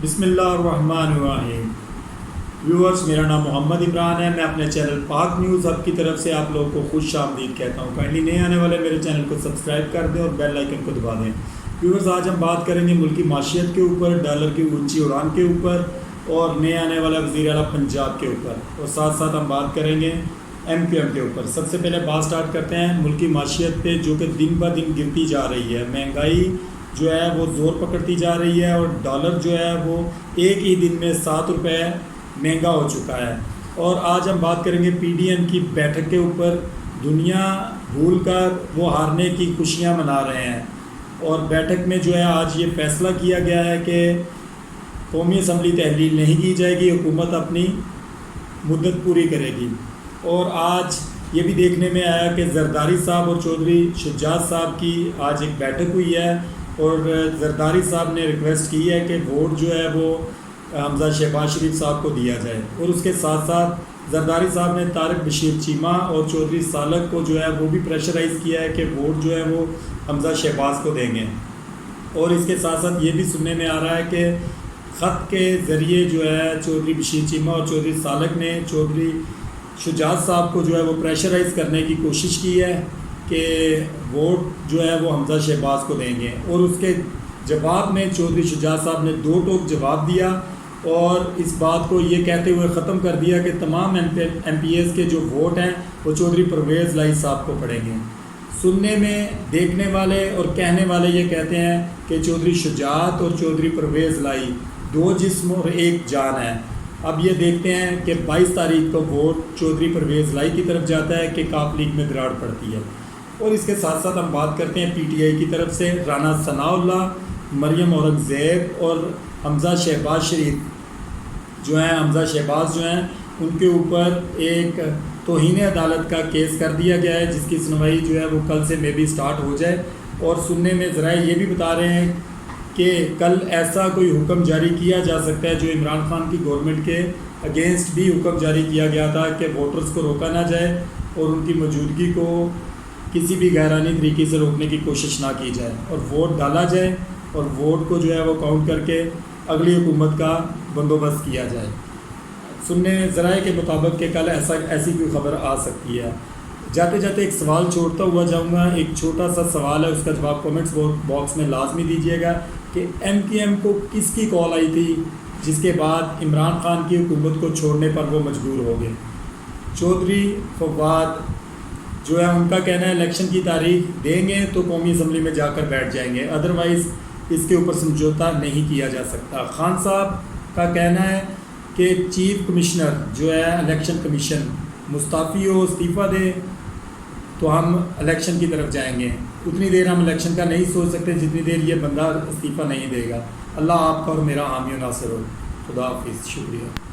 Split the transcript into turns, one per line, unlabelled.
بسم اللہ الرحمن الرحیم۔ ویورز، میرا نام محمد عمران ہے۔ میں اپنے چینل پاک نیوز ہب کی طرف سے آپ لوگوں کو خوش آمدید کہتا ہوں۔ کائنڈلی نئے آنے والے میرے چینل کو سبسکرائب کر دیں اور بیل آئیکن کو دبا دیں۔ ویورز، آج ہم بات کریں گے ملکی معیشت کے اوپر، ڈالر کی اونچی اڑان کے اوپر اور نئے آنے والا وزیر اعلیٰ پنجاب کے اوپر، اور ساتھ ساتھ ہم بات کریں گے ایم کیو ایم کے اوپر۔ سب سے پہلے بات سٹارٹ کرتے ہیں ملکی معیشت پہ، جو کہ دن بہ دن گرتی جا رہی ہے۔ مہنگائی جو ہے وہ زور پکڑتی جا رہی ہے اور ڈالر جو ہے وہ ایک ہی دن میں 7 روپے مہنگا ہو چکا ہے۔ اور آج ہم بات کریں گے پی ڈی ایم کی بیٹھک کے اوپر۔ دنیا بھول کر وہ ہارنے کی خوشیاں منا رہے ہیں، اور بیٹھک میں جو ہے آج یہ فیصلہ کیا گیا ہے کہ قومی اسمبلی تحلیل نہیں کی جائے گی، حکومت اپنی مدت پوری کرے گی۔ اور آج یہ بھی دیکھنے میں آیا کہ زرداری صاحب اور چودھری شجاعت صاحب کی آج ایک بیٹھک ہوئی ہے، اور زرداری صاحب نے ریکویسٹ کی ہے کہ ووٹ جو ہے وہ حمزہ شہباز شریف صاحب کو دیا جائے، اور اس کے ساتھ ساتھ زرداری صاحب نے طارق بشیر چیمہ اور چودھری سالک کو جو ہے وہ بھی پریشرائز کیا ہے کہ ووٹ جو ہے وہ حمزہ شہباز کو دیں گے۔ اور اس کے ساتھ ساتھ یہ بھی سننے میں آ رہا ہے کہ خط کے ذریعے جو ہے چودھری بشیر چیمہ اور چودھری سالک نے چودھری شجاعت صاحب کو جو ہے وہ پریشرائز کرنے کی کوشش کی ہے کہ ووٹ جو ہے وہ حمزہ شہباز کو دیں گے۔ اور اس کے جواب میں چودھری شجاعت صاحب نے 2 ٹوک جواب دیا، اور اس بات کو یہ کہتے ہوئے ختم کر دیا کہ تمام ایم پی ایز کے جو ووٹ ہیں وہ چودھری پرویز لائی صاحب کو پڑیں گے۔ سننے میں دیکھنے والے اور کہنے والے یہ کہتے ہیں کہ چودھری شجاعت اور چودھری پرویز لائی 2 جسم اور 1 جان ہے۔ اب یہ دیکھتے ہیں کہ 22 تاریخ کو ووٹ چودھری پرویز لائی کی طرف جاتا ہے کہ کاف لیگ میں دراڑ پڑتی ہے۔ اور اس کے ساتھ ساتھ ہم بات کرتے ہیں پی ٹی آئی کی طرف سے رانا ثناء اللہ، مریم اورنگزیب اور حمزہ شہباز شریف جو ہیں، حمزہ شہباز جو ہیں ان کے اوپر ایک توہین عدالت کا کیس کر دیا گیا ہے، جس کی سنوائی جو ہے وہ کل سے میں بھی سٹارٹ ہو جائے۔ اور سننے میں ذرائع یہ بھی بتا رہے ہیں کہ کل ایسا کوئی حکم جاری کیا جا سکتا ہے جو عمران خان کی گورنمنٹ کے اگینسٹ بھی حکم جاری کیا گیا تھا کہ ووٹرز کو روکا نہ جائے اور ان کی موجودگی کو کسی بھی غیرانی طریقے سے روکنے کی کوشش نہ کی جائے، اور ووٹ ڈالا جائے اور ووٹ کو جو ہے وہ کاؤنٹ کر کے اگلی حکومت کا بندوبست کیا جائے۔ سننے ذرائع کے مطابق کہ کل ایسی کوئی خبر آ سکتی ہے۔ جاتے جاتے ایک سوال چھوڑتا ہوا جاؤں گا، ایک چھوٹا سا سوال ہے، اس کا جواب کومنٹس باکس میں لازمی دیجیے گا کہ ایم کیو ایم کو کس کی کال آئی تھی جس کے بعد عمران خان کی حکومت کو چھوڑنے پر وہ مجبور ہو گئے؟ چودھری فواد جو ہے ان کا کہنا ہے الیکشن کی تاریخ دیں گے تو قومی اسمبلی میں جا کر بیٹھ جائیں گے، ادروائز اس کے اوپر سمجھوتا نہیں کیا جا سکتا۔ خان صاحب کا کہنا ہے کہ چیف کمشنر جو ہے الیکشن کمیشن مستعفی ہو، استعفیٰ دے تو ہم الیکشن کی طرف جائیں گے۔ اتنی دیر ہم الیکشن کا نہیں سوچ سکتے جتنی دیر یہ بندہ استعفیٰ نہیں دے گا۔ اللہ آپ کا اور میرا حامی و ناصر ہو۔ خدا حافظ، شکریہ۔